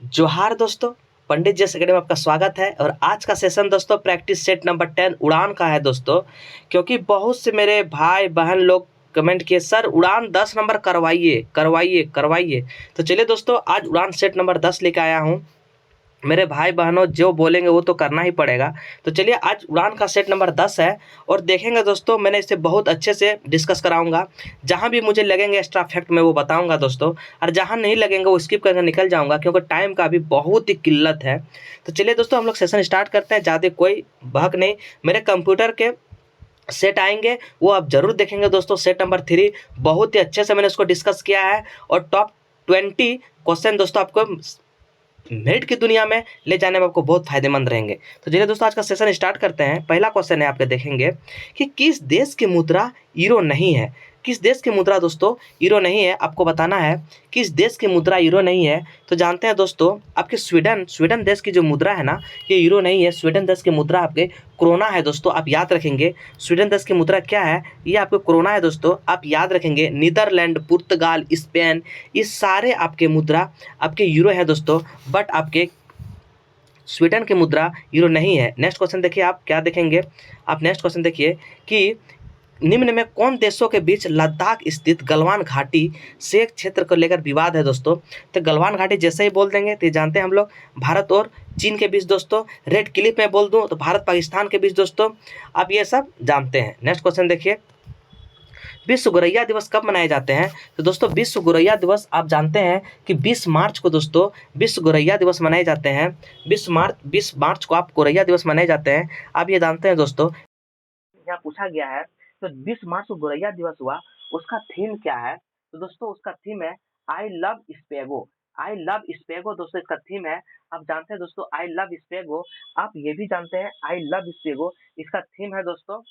जोहार दोस्तों, पंडित जी अकेडमी में आपका स्वागत है। और आज का सेशन दोस्तों प्रैक्टिस सेट नंबर 10 उड़ान का है दोस्तों। क्योंकि बहुत से मेरे भाई बहन लोग कमेंट किए, सर उड़ान 10 नंबर करवाइए करवाइए करवाइए। तो चलिए दोस्तों, आज उड़ान सेट नंबर 10 लेके आया हूँ। मेरे भाई बहनों जो बोलेंगे वो तो करना ही पड़ेगा। तो चलिए, आज उड़ान का सेट नंबर 10 है और देखेंगे दोस्तों। मैंने इसे बहुत अच्छे से डिस्कस कराऊंगा। जहां भी मुझे लगेंगे एक्स्ट्रा फैक्ट मैं वो बताऊंगा दोस्तों, और जहां नहीं लगेंगे वो स्किप करके निकल जाऊंगा, क्योंकि टाइम का भी बहुत ही किल्लत है। तो चलिए दोस्तों, हम लोग सेशन स्टार्ट करते हैं। ज़्यादा कोई बहक नहीं, मेरे कंप्यूटर के सेट आएंगे वो आप जरूर देखेंगे दोस्तों। सेट नंबर 3 बहुत ही अच्छे से मैंने उसको डिस्कस किया है, और टॉप 20 क्वेश्चन दोस्तों आपको मेरिट की दुनिया में ले जाने में आपको बहुत फायदेमंद रहेंगे। तो चलिए दोस्तों, आज का सेशन स्टार्ट करते हैं। पहला क्वेश्चन है, आपके देखेंगे कि किस देश की मुद्रा यूरो नहीं है। किस देश की मुद्रा दोस्तों यूरो नहीं है, आपको बताना है किस देश की मुद्रा यूरो नहीं है। तो जानते हैं दोस्तों, आपके स्वीडन देश की जो मुद्रा है ना, ये यूरो नहीं है। स्वीडन देश की मुद्रा आपके कोरोना है दोस्तों, आप याद रखेंगे। स्वीडन देश की मुद्रा क्या है, ये आपको कोरोना है दोस्तों, आप याद रखेंगे। नीदरलैंड, पुर्तगाल, स्पेन, ये सारे आपके मुद्रा आपके यूरो है दोस्तों, बट आपके स्वीडन की मुद्रा यूरो नहीं है। नेक्स्ट क्वेश्चन देखिए, आप क्या देखेंगे। आप नेक्स्ट क्वेश्चन देखिए कि निम्न में कौन देशों के बीच लद्दाख स्थित गलवान घाटी से क्षेत्र को लेकर विवाद है दोस्तों। तो गलवान घाटी जैसे ही बोल देंगे तो जानते हैं हम लोग भारत और चीन के बीच दोस्तों। रेड क्लिफ में बोल दूं तो भारत पाकिस्तान के बीच दोस्तों। आप ये सब जानते हैं। नेक्स्ट क्वेश्चन देखिए, विश्व गौरैया दिवस कब मनाए जाते हैं। तो दोस्तों विश्व गौरैया दिवस आप जानते हैं कि 20 मार्च को दोस्तों विश्व गौरैया दिवस मनाए जाते हैं। 20 मार्च को आप गौरैया दिवस मनाए जाते हैं। आप ये जानते हैं दोस्तों, यहाँ पूछा गया है तो 20 मार्च को गौरैया दिवस हुआ, उसका थीम क्या है। तो दोस्तों उसका थीम है आई लव स्पेगो। आई लव स्पेगो दोस्तों इसका थीम है। आप जानते हैं दोस्तों आई लव स्पेगो। आप ये भी जानते हैं आई लव स्पेगो इसका थीम है दोस्तों।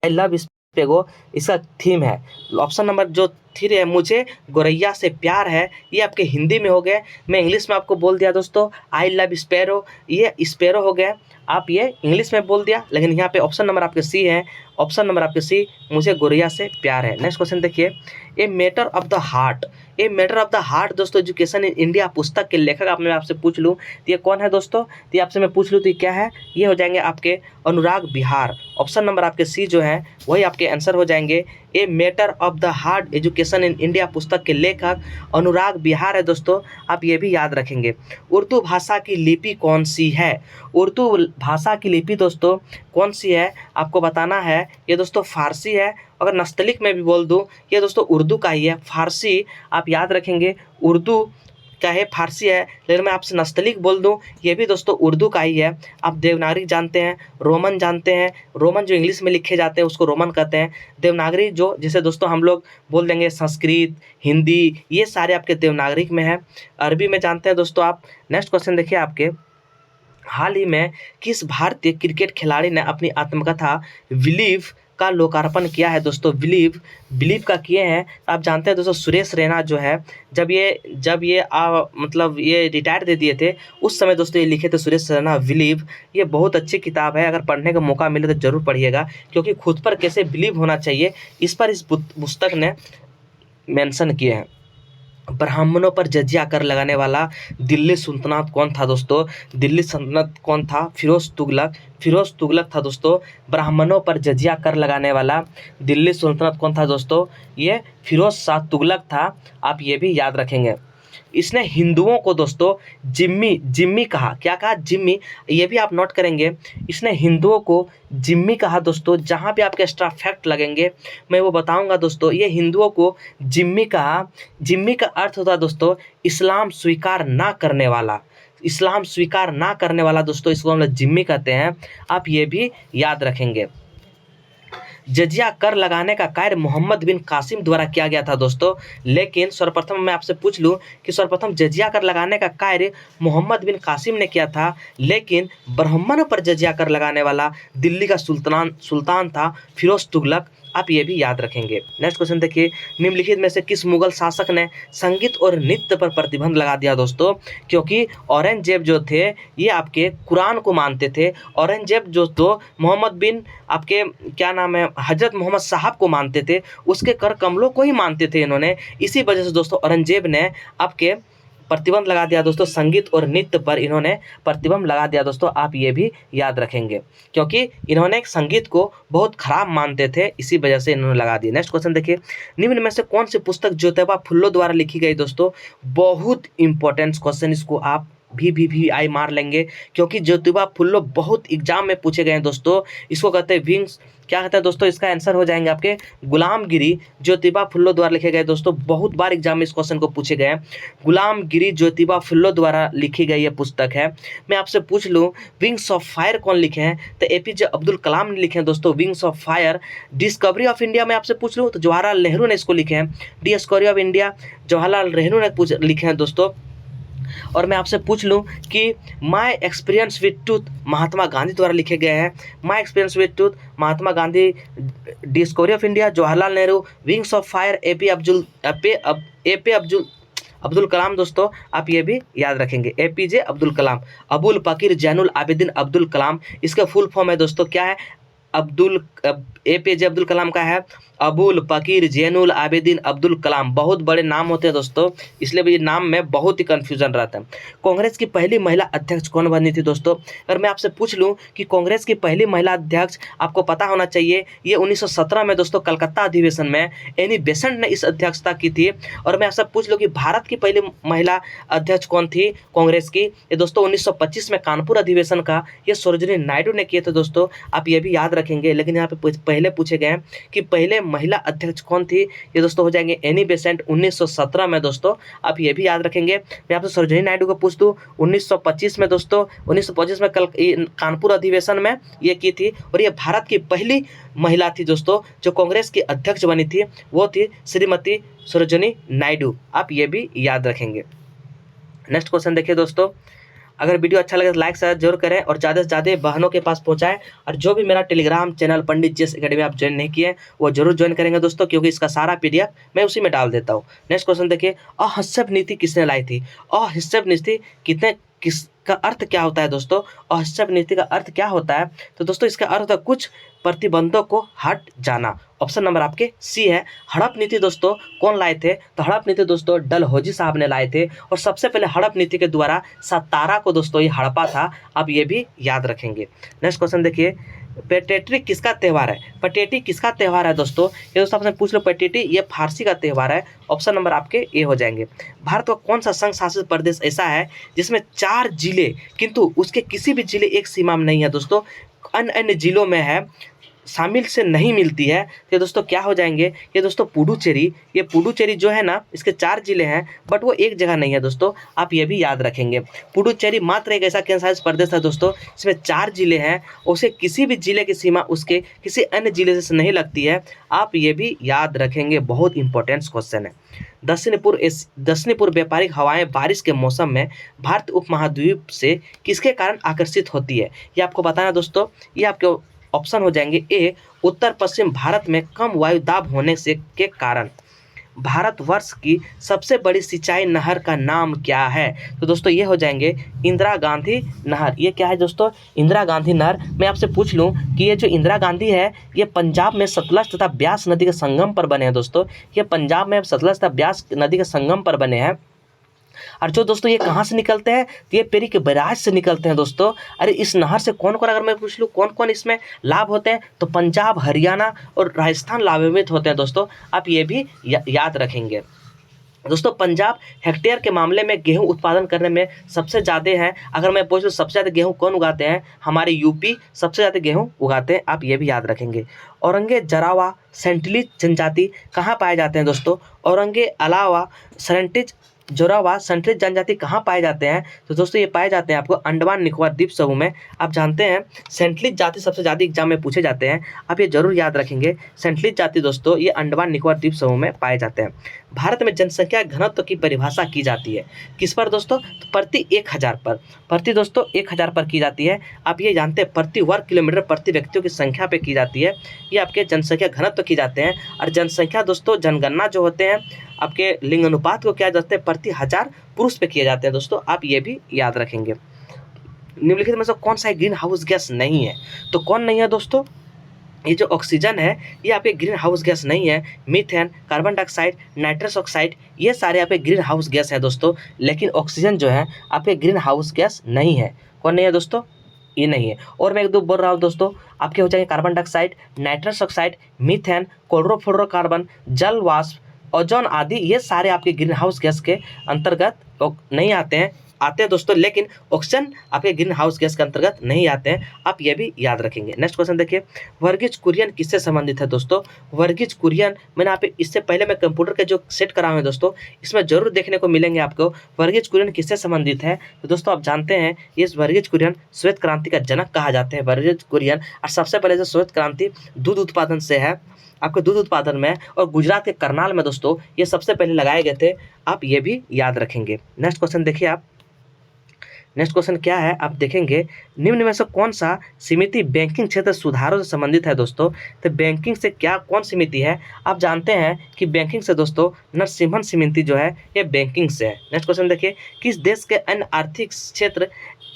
आई लव स्पेगो इसका थीम है। ऑप्शन नंबर जो 3 है, मुझे गौरैया से प्यार है, ये आपके हिंदी में हो गए। मैं इंग्लिश में आपको बोल दिया दोस्तों आई लव स्पैरो, ये स्पैरो हो गया। आप ये इंग्लिश में बोल दिया, लेकिन यहाँ पे ऑप्शन नंबर आपके सी है। ऑप्शन नंबर आपके सी, मुझे गौरैया से प्यार है। नेक्स्ट क्वेश्चन देखिए, a matter of the heart. A matter of the heart दोस्तों एजुकेशन इन इंडिया पुस्तक के लेखक आप मैं आपसे पूछ लूँ तो ये कौन है दोस्तों। तो ये आपसे मैं पूछ लूँ तो ये क्या है, ये हो जाएंगे आपके अनुराग बिहार। ऑप्शन नंबर आपके सी जो है वही आपके आंसर हो जाएंगे। A matter of the heart education in India पुस्तक के लेखक अनुराग बिहार है दोस्तों। आप ये भी याद रखेंगे। उर्दू भाषा की लिपि कौन सी है। उर्दू भाषा की लिपि दोस्तों कौन सी है, आपको बताना है। ये दोस्तों फारसी है। अगर नस्तलिक में भी बोल दूं, ये दोस्तों उर्दू का ही है। फारसी आप याद रखेंगे, उर्दू का है, फारसी है। लेकिन मैं आपसे नस्तलिक बोल दूं, ये भी दोस्तों उर्दू का ही है। आप देवनागरी जानते हैं, रोमन जानते हैं। रोमन जो इंग्लिश में लिखे जाते हैं उसको रोमन कहते हैं। देवनागरी जो जैसे दोस्तों हम लोग बोल देंगे संस्कृत, हिंदी, ये सारे आपके देवनागरिक में है। अरबी में जानते हैं दोस्तों आप। नेक्स्ट क्वेश्चन देखिए, आपके हाल ही में किस भारतीय क्रिकेट खिलाड़ी ने अपनी आत्मकथा बिलीव का लोकार्पण किया है दोस्तों। बिलीव का किए हैं। आप जानते हैं दोस्तों सुरेश रैना जो है, जब ये मतलब ये रिटायर दे दिए थे उस समय दोस्तों ये लिखे थे सुरेश रैना बिलीव। ये बहुत अच्छी किताब है, अगर पढ़ने का मौका मिले तो जरूर पढ़िएगा, क्योंकि खुद पर कैसे बिलीव होना चाहिए इस पर इस पुस्तक ने मेंशन किए हैं। ब्राह्मणों पर जजिया कर लगाने वाला दिल्ली सुल्तनत कौन था दोस्तों। दिल्ली सल्तनत कौन था, फिरोज तुगलक था दोस्तों। ब्राह्मणों पर जजिया कर लगाने वाला दिल्ली सुल्तनत कौन था दोस्तों, ये फिरोज शाह तुगलक था। आप ये भी याद रखेंगे। इसने हिंदुओं को दोस्तों जिम्मी कहा। क्या कहा, जिम्मी। ये भी आप नोट करेंगे, इसने हिंदुओं को जिम्मी कहा दोस्तों। जहाँ भी आपके एक्स्ट्रा फैक्ट लगेंगे मैं वो बताऊंगा दोस्तों। ये हिंदुओं को जिम्मी कहा। जिम्मी का अर्थ होता है दोस्तों इस्लाम स्वीकार ना करने वाला। इस्लाम स्वीकार ना करने वाला दोस्तों, इसको हम लोग जिम्मी कहते हैं। आप ये भी याद रखेंगे। जजिया कर लगाने का कार्य मोहम्मद बिन कासिम द्वारा किया गया था दोस्तों। लेकिन सर्वप्रथम मैं आपसे पूछ लूं कि सर्वप्रथम जजिया कर लगाने का कार्य मोहम्मद बिन कासिम ने किया था, लेकिन ब्राह्मणों पर जजिया कर लगाने वाला दिल्ली का सुल्तान था फिरोज तुगलक। आप ये भी याद रखेंगे। नेक्स्ट क्वेश्चन देखिए, निम्नलिखित में से किस मुगल शासक ने संगीत और नृत्य पर प्रतिबंध लगा दिया दोस्तों। क्योंकि औरंगजेब जो थे ये आपके कुरान को मानते थे। औरंगजेब जो तो मोहम्मद बिन आपके क्या नाम है हजरत मोहम्मद साहब को मानते थे, उसके कर कमलों को ही मानते थे इन्होंने। इसी वजह से दोस्तों औरंगजेब ने आपके प्रतिबंध लगा दिया दोस्तों, संगीत और नृत्य पर इन्होंने प्रतिबंध लगा दिया दोस्तों, आप ये भी याद रखेंगे, क्योंकि इन्होंने संगीत को बहुत खराब मानते थे, इसी वजह से इन्होंने लगा दिया। नेक्स्ट क्वेश्चन देखिए, निम्न में से कौन सी पुस्तक ज्योतिबा फुल्लो द्वारा लिखी गई दोस्तों? बहुत इंपॉर्टेंट क्वेश्चन, इसको आप भी आई मार लेंगे, क्योंकि ज्योतिबा फुल्लो बहुत एग्जाम में पूछे गए हैं दोस्तों। इसको कहते हैं विंग्स, क्या कहते हैं दोस्तों, इसका आंसर हो जाएंगे आपके गुलामगिरी ज्योतिबा फुल्लो द्वारा लिखे गए दोस्तों। बहुत बार एग्जाम में इस क्वेश्चन को पूछे गए हैं। गुलामगिरी ज्योतिबा फुल्लो द्वारा लिखी गई ये पुस्तक है। मैं आपसे पूछ लूँ, विंग्स ऑफ फायर कौन लिखे हैं? तो एपीजे अब्दुल कलाम ने लिखे हैं दोस्तों wings of fire. Discovery of India में आपसे पूछ लूँ तो जवाहरलाल नेहरू ने इसको लिखे हैं। Discovery of India Jawaharlal Nehru ने लिखे हैं दोस्तों। और मैं आपसे पूछ लूँ कि my experience with truth Mahatma Gandhi द्वारा लिखे गए हैं। My experience with truth Mahatma Gandhi, discovery of India Jawaharlal Nehru, wings of fire AP Abdul Kalam दोस्तों, आप ये भी याद रखेंगे, एपीजे अब्दुल कलाम। अबुल पकीर जैनुल आबिदीन अब्दुल कलाम, इसका फुल फॉर्म है दोस्तों क्या है? एपीजे अब्दुल कलाम का है अबुल पकीर जैनुल आबिदीन अब्दुल कलाम। बहुत बड़े नाम होते हैं दोस्तों, इसलिए भी नाम में बहुत ही कन्फ्यूजन रहता है। कांग्रेस की पहली महिला अध्यक्ष कौन बनी थी दोस्तों? अगर मैं आपसे पूछ लूं कि कांग्रेस की पहली महिला अध्यक्ष, आपको पता होना चाहिए, ये 1917 में दोस्तों कलकत्ता अधिवेशन में एनी बेसेंट ने इस अध्यक्षता की थी। और मैं आपसे पूछ लूँ कि भारत की पहली महिला अध्यक्ष कौन थी कांग्रेस की? ये दोस्तों 1925 में कानपुर अधिवेशन का ये सरोजिनी नायडू ने किए थे दोस्तों, आप ये भी याद रखेंगे। लेकिन यहाँ पे पहले पूछे गए हैं कि पहले महिला अध्यक्ष कौन थी? ये दोस्तों हो जाएंगे एनी बेसेंट 1917 में दोस्तों, आप ये भी याद रखेंगे। मैं आपसे सरोजिनी नायडू को पूछ दूं 1925 में दोस्तों, 1925 में कानपुर अधिवेशन में ये की थी। और ये भारत की पहली महिला थी दोस्तों जो कांग्रेस की अध्यक्ष बनी थी, वो थी श्रीमती सरोजिनी नायडू, आप ये भी याद रखेंगे। नेक्स्ट क्वेश्चन देखिए दोस्तों, अगर वीडियो अच्छा लगे तो लाइक शेयर जरूर करें और ज़्यादा से ज़्यादा बहनों के पास पहुंचाएं। और जो भी मेरा टेलीग्राम चैनल पंडित जीएस एकेडमी आप ज्वाइन नहीं किए वो जरूर ज्वाइन करेंगे दोस्तों, क्योंकि इसका सारा पीडीएफ मैं उसी में डाल देता हूं। नेक्स्ट क्वेश्चन देखिए, अहस्यप नीति किसने लाई थी? अहस्यप नीति किसका अर्थ क्या होता है दोस्तों? अहस्यप नीति का अर्थ क्या होता है? तो दोस्तों इसका अर्थ होता है कुछ प्रतिबंधों को हट जाना। ऑप्शन नंबर आपके सी है। हड़प नीति दोस्तों कौन लाए थे? तो हड़प नीति दोस्तों डलहौजी साहब ने लाए थे, और सबसे पहले हड़प नीति के द्वारा सतारा को दोस्तों ये हड़पा था, आप ये भी याद रखेंगे। नेक्स्ट क्वेश्चन देखिए, पेटेट्री किसका त्यौहार है? पटेटी किसका त्यौहार है दोस्तों? ये दोस्तों आपसे पूछ लो, पटेटी ये फारसी का त्यौहार है। ऑप्शन नंबर आपके ए हो जाएंगे। भारत का कौन सा संघ शासित प्रदेश ऐसा है जिसमें 4 जिले किंतु उसके किसी भी जिले एक सीमा में नहीं है दोस्तों, अन्य जिलों में है, शामिल से नहीं मिलती है? तो दोस्तों क्या हो जाएंगे? ये दोस्तों पुडुचेरी। ये पुडुचेरी जो है ना, इसके 4 जिले हैं बट वो एक जगह नहीं है दोस्तों, आप ये भी याद रखेंगे। पुडुचेरी मात्र एक ऐसा केंद्र शासित प्रदेश है दोस्तों इसमें 4 जिले हैं, उसे किसी भी जिले की सीमा उसके किसी अन्य जिले से नहीं लगती है, आप ये भी याद रखेंगे। बहुत इंपॉर्टेंट क्वेश्चन है। दक्षिणी पूर्व व्यापारिक हवाएं बारिश के मौसम में भारत उपमहाद्वीप से किसके कारण आकर्षित होती है? ये आपको बताना दोस्तों। ये आपके ऑप्शन हो जाएंगे ए, उत्तर पश्चिम भारत में कम वायु दाब होने से के कारण। भारतवर्ष की सबसे बड़ी सिंचाई नहर का नाम क्या है? तो दोस्तों ये हो जाएंगे इंदिरा गांधी नहर। ये क्या है दोस्तों? इंदिरा गांधी नहर। मैं आपसे पूछ लूं कि ये जो इंदिरा गांधी है ये पंजाब में सतलज तथा ब्यास नदी के संगम पर बने हैं दोस्तों। ये पंजाब में सतलज तथा ब्यास नदी के संगम पर बने हैं। और जो दोस्तों ये कहाँ से निकलते हैं? तो ये पेरी के बैराज से निकलते हैं दोस्तों। अरे इस नहर से कौन कौन, अगर मैं पूछ लूँ कौन कौन इसमें लाभ होते हैं, तो पंजाब, हरियाणा और राजस्थान लाभान्वित होते हैं दोस्तों, आप ये भी याद रखेंगे। दोस्तों पंजाब हेक्टेयर के मामले में गेहूं उत्पादन करने में सबसे ज़्यादा है। अगर मैं पूछ लूँ सबसे ज़्यादा गेहूं कौन उगाते हैं? हमारे यूपी सबसे ज़्यादा गेहूं उगाते हैं, आप ये भी याद रखेंगे। औरंगे जरावा सेंटिलिज जनजाति कहाँ पाए जाते हैं दोस्तों? औरंगे अलावा जोरावा सेंट्रल जनजाति कहाँ पाए जाते हैं? तो दोस्तों ये पाए जाते हैं आपको अंडमान निकोबार द्वीप समूह में। आप जानते हैं सेंट्रलिज जाति सबसे ज़्यादा एग्जाम में पूछे जाते हैं, आप ये जरूर याद रखेंगे। सेंट्रलिज जाति दोस्तों ये अंडमान निकोबार द्वीप समूह में पाए जाते हैं। भारत में जनसंख्या घनत्व की परिभाषा की जाती है किस पर दोस्तों? तो प्रति 1000 पर, प्रति दोस्तों 1000 पर की जाती है। आप ये जानते हैं प्रति वर्ग किलोमीटर प्रति व्यक्तियों की संख्या पे की जाती है। ये आपके जनसंख्या घनत्व की जाते हैं। और जनसंख्या दोस्तों जनगणना जो होते हैं आपके लिंग अनुपात को क्या जाते हैं प्रति 1000 पुरुष पे किए जाते हैं दोस्तों, आप ये भी याद रखेंगे। निम्नलिखित में से कौन सा ग्रीन हाउस गैस नहीं है? तो कौन नहीं है दोस्तों? ये जो ऑक्सीजन है ये आपके ग्रीन हाउस गैस नहीं है। Methane, carbon dioxide, nitrous oxide ये सारे आपके ग्रीन हाउस गैस है दोस्तों, लेकिन ऑक्सीजन जो है आपके ग्रीन हाउस गैस नहीं है। कौन नहीं है दोस्तों? ये नहीं है। और मैं एक दो बोल रहा हूँ दोस्तों, आपके हो जाएंगे carbon dioxide, nitrous oxide, methane, chlorofluorocarbon, जल वाष्प, ओजोन आदि ये सारे आपके ग्रीन हाउस गैस के अंतर्गत नहीं आते हैं दोस्तों, लेकिन ऑक्सीजन आपके ग्रीन हाउस गैस के अंतर्गत नहीं आते हैं। आप ये भी याद रखेंगे। नेक्स्ट क्वेश्चन देखिए, वर्गीज कुरियन किससे संबंधित है दोस्तों? वर्गीज कुरियन मैंने आप इससे पहले मैं कंप्यूटर के जो सेट कराए हैं दोस्तों, इसमें जरूर देखने को मिलेंगे आपको। वर्गीज कुरियन किससे संबंधित है? तो दोस्तों आप जानते हैं ये वर्गीज कुरियन श्वेत क्रांति का जनक कहा जाते हैं वर्गीज कुरियन। और सबसे पहले जो श्वेत क्रांति दूध उत्पादन से है, आपके दूध उत्पादन में, और गुजरात के करनाल में दोस्तों ये सबसे पहले लगाए गए थे। आप ये भी याद रखेंगे। नेक्स्ट क्वेश्चन देखिए आप, नेक्स्ट क्वेश्चन क्या है आप देखेंगे, निम्न में से कौन सा समिति बैंकिंग क्षेत्र सुधारों से संबंधित है दोस्तों? तो बैंकिंग से क्या कौन समिति है? आप जानते हैं कि बैंकिंग से दोस्तों नरसिम्हन समिति जो है ये बैंकिंग से है। नेक्स्ट क्वेश्चन देखिए, किस देश के अन्य आर्थिक क्षेत्र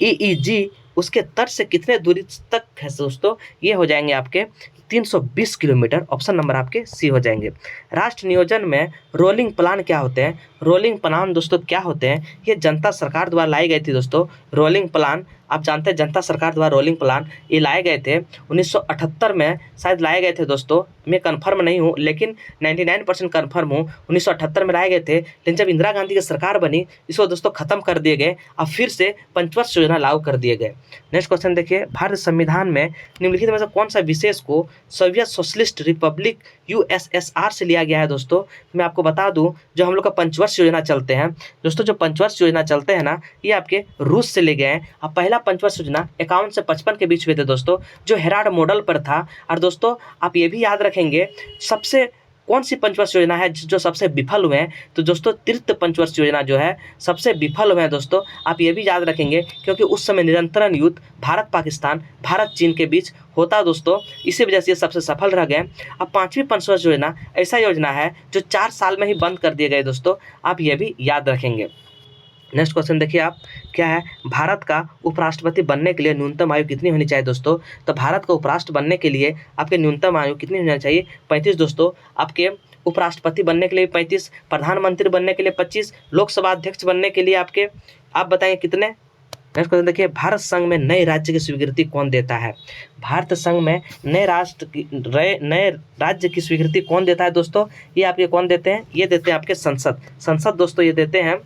EEG उसके तट से कितने दूरी तक है दोस्तों? ये हो जाएंगे आपके 320 किलोमीटर। ऑप्शन नंबर आपके सी हो जाएंगे। राष्ट्र नियोजन में रोलिंग प्लान क्या होते हैं? रोलिंग प्लान दोस्तों क्या होते हैं? ये जनता सरकार द्वारा लाई गई थी दोस्तों। रोलिंग प्लान आप जानते हैं, जनता सरकार द्वारा रोलिंग प्लान ये लाए गए थे 1978 में शायद लाए गए थे दोस्तों, मैं कंफर्म नहीं हूँ लेकिन 99% कंफर्म हूँ 1978 में लाए गए थे। लेकिन जब इंदिरा गांधी की सरकार बनी इसको दोस्तों खत्म कर दिए गए, अब फिर से पंचवर्ष योजना लागू कर दिए गए। नेक्स्ट क्वेश्चन देखिए, भारत संविधान में निम्नलिखित में से कौन सा विशेष को सोवियत सोशलिस्ट रिपब्लिक USSR से लिया गया है दोस्तों? मैं आपको बता दूं, जो हम लोग का पंचवर्ष योजना चलते हैं दोस्तों, जो पंचवर्ष योजना चलते हैं ना ये आपके रूस से ले गए हैं। अब पहला पंचवर्ष योजना 51 से 55 के बीच हुए थे दोस्तों, जो हेराल्ड मॉडल पर था। और दोस्तों आप ये भी याद रखेंगे, सबसे कौन सी पंचवर्ष योजना है जो सबसे विफल हुए हैं? तो दोस्तों तृतीय पंचवर्ष योजना जो है सबसे विफल हुए हैं दोस्तों। आप ये भी याद रखेंगे क्योंकि उस समय निरंतर युद्ध भारत पाकिस्तान, भारत चीन के बीच होता दोस्तों, इसी वजह से ये सबसे सफल रह गए। अब पांचवी पंचवर्ष योजना ऐसा योजना है जो 4 साल में ही बंद कर दिए गए दोस्तों, आप ये भी याद रखेंगे। नेक्स्ट क्वेश्चन देखिए आप, क्या है, भारत का उपराष्ट्रपति बनने के लिए न्यूनतम आयु कितनी होनी चाहिए दोस्तों? तो भारत का उपराष्ट्र बनने के लिए आपके न्यूनतम आयु कितनी होनी चाहिए? 35 दोस्तों। आपके उपराष्ट्रपति बनने के लिए 35, प्रधानमंत्री बनने के लिए 25, लोकसभा अध्यक्ष बनने के लिए आपके आप बताएं कितने? नेक्स्ट क्वेश्चन देखिए, भारत संघ में नए राज्य की स्वीकृति कौन देता है? भारत संघ में नए राज्य की स्वीकृति कौन देता है दोस्तों? ये आपके कौन देते हैं? ये देते हैं आपके संसद दोस्तों, ये देते हैं।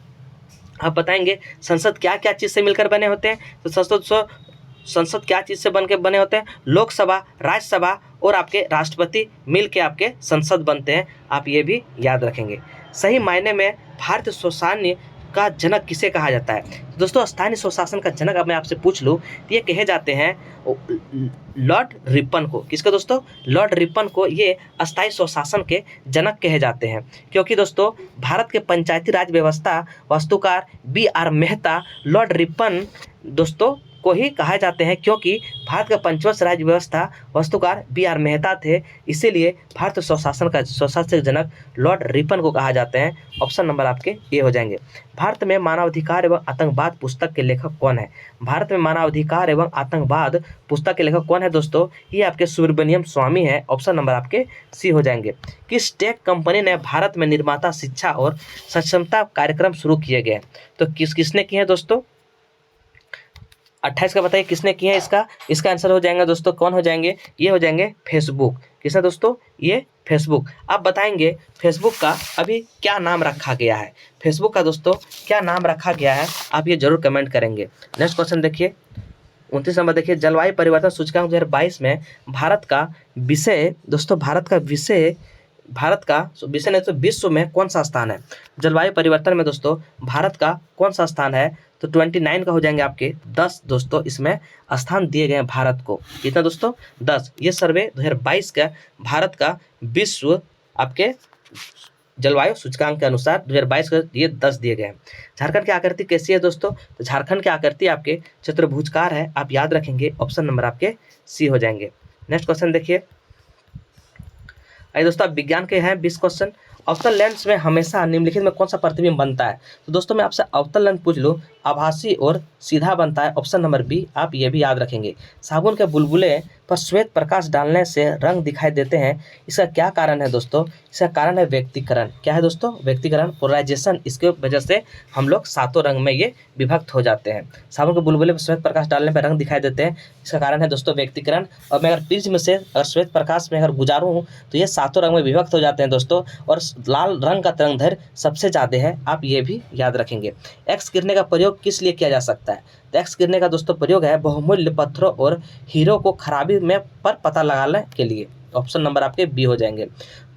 आप बताएंगे संसद क्या क्या चीज़ से मिलकर बने होते हैं? तो संसद क्या चीज़ से बने होते हैं? लोकसभा, राज्यसभा और आपके राष्ट्रपति मिल के आपके संसद बनते हैं। आप ये भी याद रखेंगे। सही मायने में भारतीय स्वशासन का जनक किसे कहा जाता है? दोस्तों स्थानीय स्वशासन का जनक अब मैं आपसे पूछ लूँ तो ये कहे जाते हैं लॉर्ड रिपन को। किसको दोस्तों? लॉर्ड रिपन को ये अस्थायी स्वशासन के जनक कहे जाते हैं, क्योंकि दोस्तों भारत के पंचायती राज व्यवस्था वास्तुकार BR मेहता लॉर्ड रिपन दोस्तों को ही कहा जाते हैं, क्योंकि भारत का पंचवर्ष राज्य व्यवस्था वास्तुकार BR मेहता थे, इसीलिए भारत स्वशासन जनक लॉर्ड रिपन को कहा जाते हैं। ऑप्शन नंबर आपके ए हो जाएंगे। भारत में मानवाधिकार एवं आतंकवाद पुस्तक के लेखक कौन है? भारत में मानवाधिकार एवं आतंकवाद पुस्तक के लेखक कौन है दोस्तों? ये आपके सुब्रमण्यम स्वामी है। ऑप्शन नंबर आपके सी हो जाएंगे। किस टेक कंपनी ने भारत में निर्माता शिक्षा और सक्षमता कार्यक्रम शुरू किए गए? तो किसने किए हैं दोस्तों? 28 का बताइए किसने किया है? इसका आंसर हो जाएगा दोस्तों, कौन हो जाएंगे? ये हो जाएंगे फेसबुक। किसने दोस्तों? ये फेसबुक। आप बताएंगे फेसबुक का अभी क्या नाम रखा गया है? फेसबुक का दोस्तों क्या नाम रखा गया है? आप ये जरूर कमेंट करेंगे। नेक्स्ट क्वेश्चन देखिए, 29 नंबर देखिए, जलवायु परिवर्तन सूचकांक 2022 में भारत का विषय दोस्तों, भारत का विषय नहीं तो विश्व में कौन सा स्थान है? जलवायु परिवर्तन में दोस्तों भारत का कौन सा स्थान है? तो 29 का हो जाएंगे आपके 10 दोस्तों, इसमें स्थान दिए गए हैं भारत को। कितना दोस्तों? 10। ये सर्वे 2022 का भारत का विश्व आपके जलवायु सूचकांक के अनुसार 2022 का ये 10 दिए गए हैं। झारखंड की आकृति कैसी है दोस्तों? तो झारखंड की आकृति आपके चतुर्भुजकार है, आप याद रखेंगे। ऑप्शन नंबर आपके सी हो जाएंगे। नेक्स्ट क्वेश्चन देखिए, दोस्तों विज्ञान के हैं 20 क्वेश्चन। अवतल लेंस में हमेशा निम्नलिखित में कौन सा प्रतिबिंब बनता है? तो दोस्तों मैं आपसे अवतल लेंस पूछ लूँ, आभासी और सीधा बनता है। ऑप्शन नंबर बी, आप ये भी याद रखेंगे। साबुन के बुलबुले पर श्वेत प्रकाश डालने से रंग दिखाई देते हैं, इसका क्या कारण है दोस्तों? इसका कारण है व्यक्तिकरण। क्या है दोस्तों? व्यक्तिकरण, पोलराइजेशन। इसके वजह से हम लोग सातों रंग में ये विभक्त हो जाते हैं। साबुन के बुलबुले पर श्वेत प्रकाश डालने पर रंग दिखाई देते हैं, इसका कारण है दोस्तों व्यक्तिकरण। और मैं अगर प्रिज्म से अगर श्वेत प्रकाश में अगर गुजारूँ तो ये सातों रंग में विभक्त हो जाते हैं दोस्तों। और लाल रंग का तरंगदैर्घ्य सबसे ज़्यादा है, आप ये भी याद रखेंगे। एक्स किरणें का प्रयोग किस लिए किया जा सकता है? तो एक्स किरणें का दोस्तों प्रयोग है बहुमूल्य पत्थरों और हीरो को खराबी में पर पता लगाने के लिए। ऑप्शन नंबर आपके बी हो जाएंगे।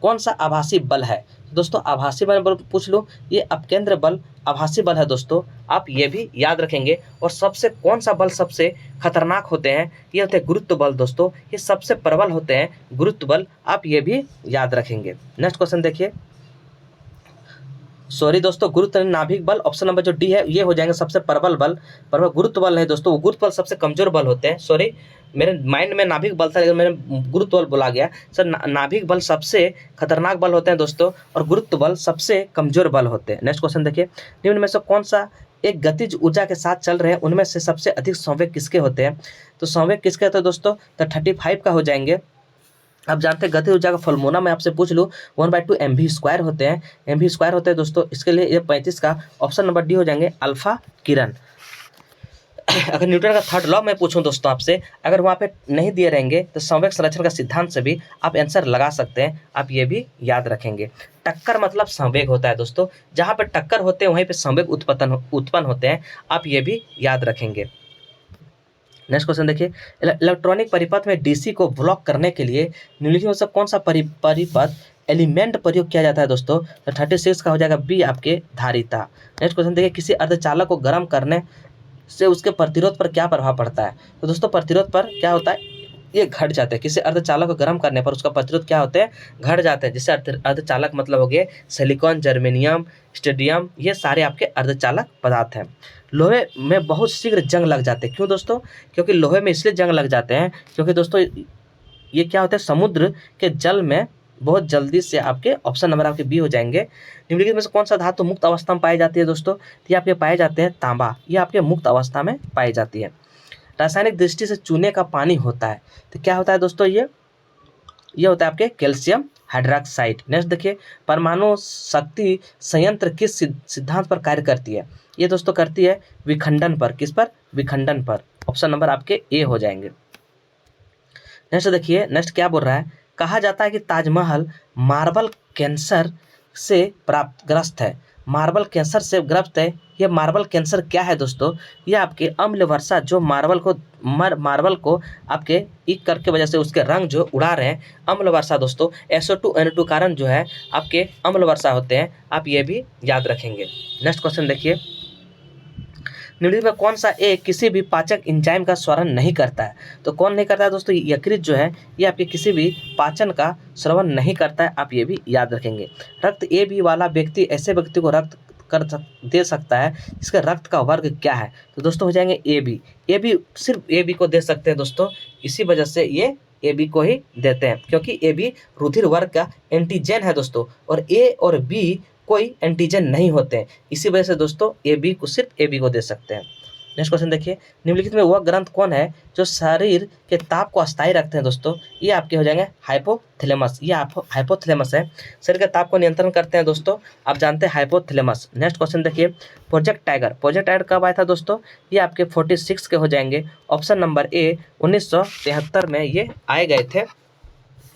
कौन सा आभासी बल है? दोस्तों आभासी बल पूछ लो, ये अपकेंद्र बल आभासी बल है दोस्तों, आप ये भी याद रखेंगे। और सबसे कौन सा बल सबसे खतरनाक होते हैं? ये होते हैं गुरुत्व बल दोस्तों, ये सबसे प्रबल होते हैं गुरुत्व बल, आप ये भी याद रखेंगे। नेक्स्ट क्वेश्चन देखिए, सॉरी दोस्तों, गुरुत्व नाभिक बल, ऑप्शन नंबर जो डी है ये हो जाएंगे सबसे प्रबल बल। प्रबल गुरुत्व बल है दोस्तों, गुरुत्व बल सबसे कमजोर बल होते हैं। सॉरी, मेरे माइंड में नाभिक बल था लेकिन मैंने गुरुत्व बल बोला गया सर। नाभिक बल सबसे खतरनाक बल होते हैं दोस्तों, और गुरुत्व बल सबसे कमजोर बल होते हैं। नेक्स्ट क्वेश्चन देखिए, निम्न में से कौन सा एक गतिज ऊर्जा के साथ चल रहे हैं उनमें से सबसे अधिक संवेग किसके होते हैं? तो संवेग किसके होते हैं दोस्तों? तो 35 का हो जाएंगे। आप जानते हैं गतिज ऊर्जा का फॉर्मूला मैं आपसे पूछ लूँ 1/2 mv² होते हैं, mv² होते हैं दोस्तों। इसके लिए ये 35 का ऑप्शन नंबर डी हो जाएंगे अल्फा किरण। अगर न्यूटन का थर्ड लॉ मैं पूछूं दोस्तों आपसे, अगर वहाँ पे नहीं दिए रहेंगे तो संवेग संरक्षण का सिद्धांत से भी आप आंसर लगा सकते हैं, आप ये भी याद रखेंगे। टक्कर मतलब संवेग होता है दोस्तों, जहाँ पे टक्कर होते हैं वहीं पे संवेग उत्पन्न होते हैं, आप ये भी याद रखेंगे। नेक्स्ट क्वेश्चन देखिए, इलेक्ट्रॉनिक परिपथ में डीसी को ब्लॉक करने के लिए निम्नलिखित में से कौन सा परिपथ एलिमेंट प्रयोग किया जाता है दोस्तों? तो 36 का हो जाएगा बी आपके धारिता। नेक्स्ट क्वेश्चन देखिए, किसी अर्धचालक को गर्म करने से उसके प्रतिरोध पर क्या प्रभाव पड़ता है? तो दोस्तों प्रतिरोध पर क्या होता है? ये घट जाते हैं। किसी अर्धचालक को गर्म करने पर उसका प्रतिरोध क्या होते हैं? घट जाते हैं। जैसे अर्धचालक मतलब हो गए सिलिकॉन, जर्मेनियम, स्टेडियम, ये सारे आपके अर्धचालक पदार्थ हैं। लोहे में बहुत शीघ्र जंग लग जाते हैं, क्यों दोस्तों? क्योंकि लोहे में इसलिए जंग लग जाते हैं क्योंकि दोस्तों ये क्या होता है, समुद्र के जल में बहुत जल्दी से आपके ऑप्शन नंबर आपके बी हो जाएंगे। निम्नलिखित में से कौन सा धातु मुक्त अवस्था में पाई जाती है दोस्तों? ये आपके पाए जाते हैं तांबा, ये आपके मुक्त अवस्था में पाई जाती है। रासायनिक दृष्टि से चूने का पानी होता है, तो क्या होता है दोस्तों? ये होता है आपके कैल्शियम हाइड्रोक्साइड। नेक्स्ट देखिए, परमाणु शक्ति संयंत्र किस सिद्धांत पर कार्य करती है? ये दोस्तों करती है विखंडन पर। किस पर? विखंडन पर। ऑप्शन नंबर आपके ए हो जाएंगे। नेक्स्ट देखिए, नेक्स्ट क्या बोल रहा है, कहा जाता है कि ताजमहल मार्बल कैंसर से ग्रस्त है। मार्बल कैंसर से ग्रस्त है, ये मार्बल कैंसर क्या है दोस्तों? ये आपके अम्ल वर्षा जो मार्बल को आपके एक करके वजह से उसके रंग जो उड़ा रहे हैं, अम्ल वर्षा दोस्तों। SO2 कारण जो है आपके अम्ल वर्षा होते हैं, आप ये भी याद रखेंगे। नेक्स्ट क्वेश्चन देखिए, निम्नलिखित में कौन सा एक किसी भी पाचक एंजाइम का श्रवण नहीं करता है? तो कौन नहीं करता है दोस्तों? यकृत जो है ये आपके किसी भी पाचन का श्रवण नहीं करता है, आप ये भी याद रखेंगे। रक्त AB वाला व्यक्ति ऐसे व्यक्ति को रक्त दे सकता है इसका रक्त का वर्ग क्या है? तो दोस्तों हो जाएंगे AB सिर्फ AB को दे सकते हैं दोस्तों, इसी वजह से ये AB को ही देते हैं, क्योंकि AB रुधिर वर्ग का एंटीजन है दोस्तों, और A और B कोई एंटीजन नहीं होते हैं, इसी वजह से दोस्तों AB को सिर्फ AB को दे सकते हैं। नेक्स्ट क्वेश्चन देखिए, निम्नलिखित में वह ग्रंथ कौन है जो शरीर के ताप को अस्थायी रखते हैं दोस्तों? ये आपके हो जाएंगे हाइपोथैलेमस। ये हाइपोथैलेमस है, शरीर के ताप को नियंत्रण करते हैं दोस्तों, आप जानते हैं हाइपोथैलेमस। नेक्स्ट क्वेश्चन देखिए, प्रोजेक्ट टाइगर कब आया था दोस्तों? ये आपके 46 के हो जाएंगे। ऑप्शन नंबर ए 1973 में ये आए गए थे,